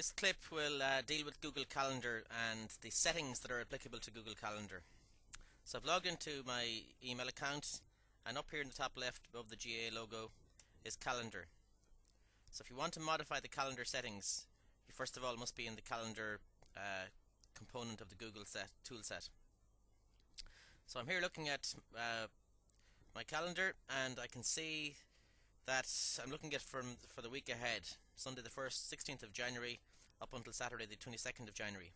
This clip will deal with Google Calendar and the settings that are applicable to Google Calendar. So I've logged into my email account, and up here in the top left above the GAA logo is Calendar. So if you want to modify the calendar settings, you first of all must be in the calendar component of the Google toolset. So I'm here looking at my calendar, and I can see that I'm looking at for the week ahead, Sunday the 16th of January up until Saturday the 22nd of January.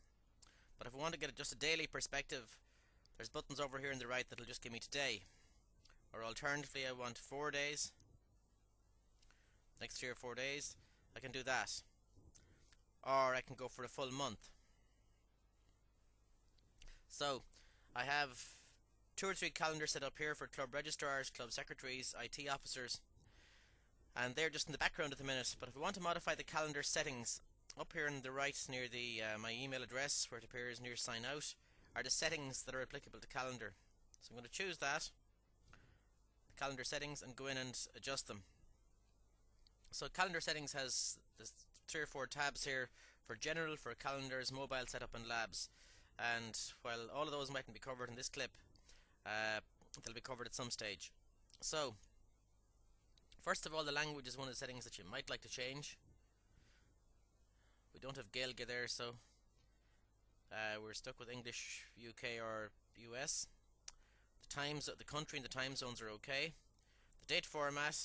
But if I want to get just a daily perspective, there's buttons over here on the right that will just give me today. Or alternatively, I want 4 days, next 3 or 4 days, I can do that. Or I can go for a full month. So I have 2 or 3 calendars set up here for club registrars, club secretaries, IT officers, and they're just in the background at the minute. But if I want to modify the calendar settings, up here on the right near the my email address, where it appears near sign out, are the settings that are applicable to calendar. So I'm going to choose that, the calendar settings, and go in and adjust them. So calendar settings has 3 or 4 tabs here for general, for calendars, mobile setup, and labs. And while all of those mightn't be covered in this clip, they'll be covered at some stage. So first of all, the language is one of the settings that you might like to change. We don't have Gaeilge there, so we're stuck with English, UK or US. The times, the country and the time zones are okay. The date format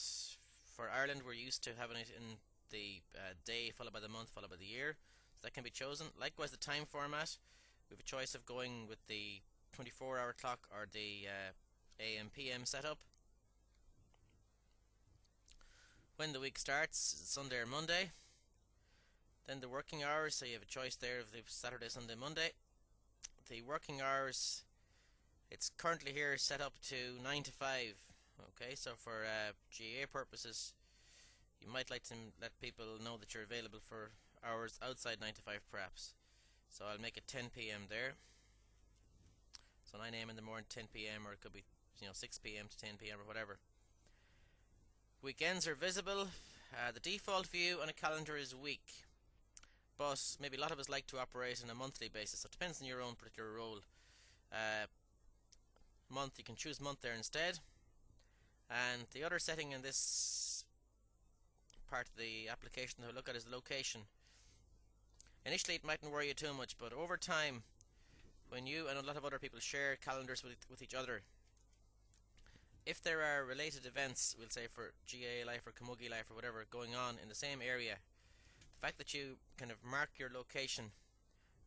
for Ireland, we're used to having it in the day followed by the month followed by the year, so that can be chosen. Likewise, the time format, we have a choice of going with the 24-hour clock or the AM PM setup. When the week starts, Sunday or Monday. Then the working hours, so you have a choice there of the Saturday, Sunday, Monday. The working hours, it's currently here set up to 9 to 5. Okay, so for GAA purposes, you might like to let people know that you're available for hours outside 9 to 5 perhaps. So I'll make it 10 PM there. So 9 AM in the morning, 10 PM, or it could be 6 PM to 10 PM or whatever. Weekends are visible. The default view on a calendar is week, but maybe a lot of us like to operate on a monthly basis, so it depends on your own particular role. Month, you can choose month there instead. And the other setting in this part of the application that we'll look at is the location. Initially it mightn't worry you too much, but over time, when you and a lot of other people share calendars with each other, if there are related events, we'll say for GAA Life or Camogie Life or whatever, going on in the same area, the fact that you kind of mark your location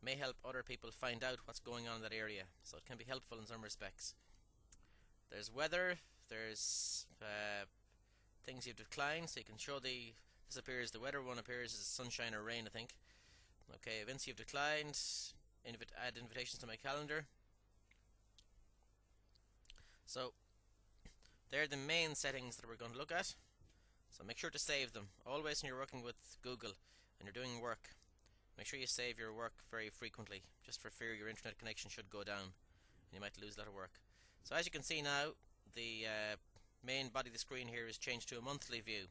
may help other people find out what's going on in that area, so it can be helpful in some respects. There's weather, there's things you've declined, so you can show this appears, the weather one appears as sunshine or rain, I think. Okay, events you've declined, add invitations to my calendar. So they're the main settings that we're going to look at, so make sure to save them. Always when you're working with Google and you're doing work, make sure you save your work very frequently, just for fear your internet connection should go down and you might lose a lot of work. So as you can see now, the main body of the screen here is changed to a monthly view.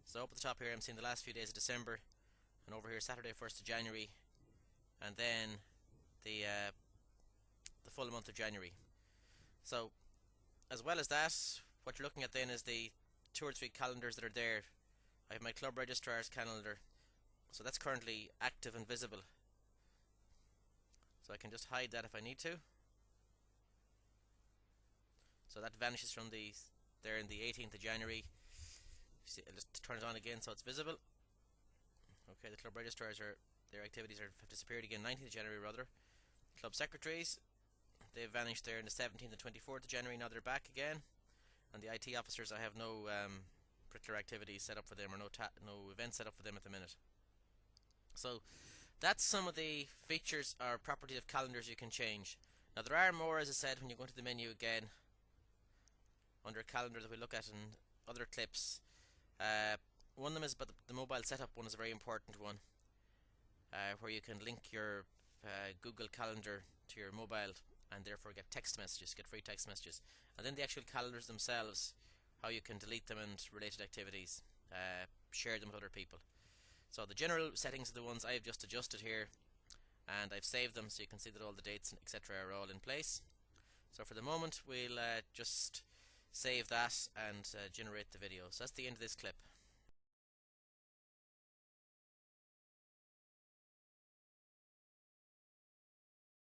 So up at the top here I'm seeing the last few days of December, and over here Saturday 1st of January, and then the full month of January. So as well as that, what you're looking at then is the 2 or 3 calendars that are there. I have my club registrar's calendar, so that's currently active and visible, so I can just hide that if I need to. So that vanishes from there in the 18th of January. See, I'll just turn it on again so it's visible. Okay, the club registrars their activities have disappeared again. 19th of January rather. Club secretaries, they vanished there in the 17th and 24th of January. Now they're back again. And the IT officers, I have no particular activities set up for them, or no events set up for them at the minute. So that's some of the features or properties of calendars you can change. Now there are more, as I said, when you go into the menu again under calendar that we look at in other clips. One of them is about the mobile setup. One is a very important one, where you can link your Google Calendar to your mobile and therefore get text messages, get free text messages. And then the actual calendars themselves, how you can delete them and related activities, share them with other people. So the general settings are the ones I've just adjusted here, and I've saved them so you can see that all the dates etc. are all in place. So for the moment we'll just save that and generate the video. So that's the end of this clip.